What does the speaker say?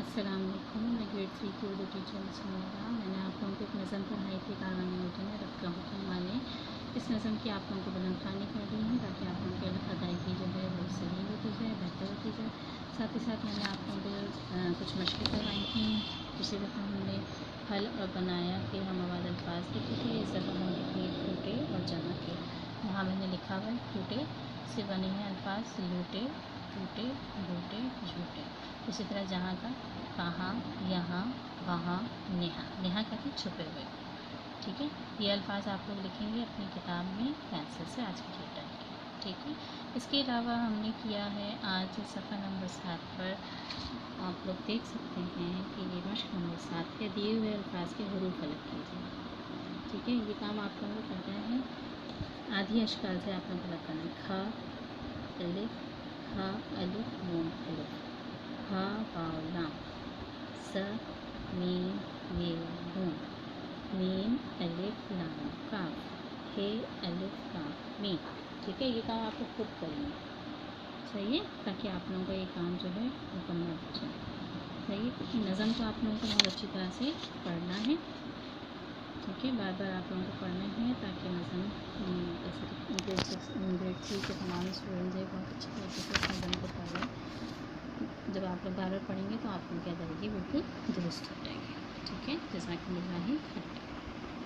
अस्सलाम वालेकुम। मैं ग्रेड 3 की उर्दू टीचर बिस्मिल्लाह। मैंने आप लोगों को एक नज़म पढ़ाई थी कारवान उर्दू में रब का हुक्म माने। इस नज़म की आप लोगों को बुलंद ख़्वानी कर दी है ताकि आप लोगों की अदायगी जो है वो सही होती जाए, बेहतर होती जाए। साथ ही साथ मैंने आप लोगों को कुछ मशक़ें करवाई थी। उसी दफ़ा हमने हल और बनाया कि हम आवाज़ अल्फाज लिखे थे। इस दफ़ा हम लिखे टूटे और जमा के। यहाँ मैंने लिखा हुआ है टूटे से बने हैं अल्फाज लूटे, टूटे, बूटे, झूटे। इसी तरह जहाँ का कहाँ, यहाँ, वहाँ, नेहा। नेहा कहते हैं छुपे हुए। ठीक है, ये अल्फाज आप लोग लिखेंगे अपनी किताब में पेंसिल से आज के डेट टाइम के। ठीक है, इसके अलावा हमने किया है आज सफ़ा नंबर 7 पर आप लोग देख सकते हैं कि ये मश्क नंबर 7 के दिए हुए अल्फाज के हरूफ अलग कीजिए। ठीक है, ये काम आप लोगों को करना है। आधी अशकाल से आप लोगों को बताना है खा अलिफ, हा अलिफ नून अलिफ, हा वाव लाम, स मीम ये नून, मीम अलिफ लाम काफ, हे अलिफ काफ मीम। ठीक है, ये काम आप लोग खुद करेंगे। सही है, ताकि आप लोगों का ये काम जो है मुकम्मल हो जाए। सही है, नज़म को आप लोगों को बहुत अच्छी तरह से पढ़ना है। ठीक है, बार बार आप लोगों को पढ़ना है ताकि नज़म ग्रेड 3 के तमाम स्टूडेंट्स हैं बहुत अच्छी तरीके से इस नज़म को पढ़ रहे हैं। जब आप लोग बार बार पढ़ेंगे तो आप लोगों की अदायगी बिल्कुल दुरुस्त हो जाएगी। ठीक है, जज़ाकल्लाह खैर।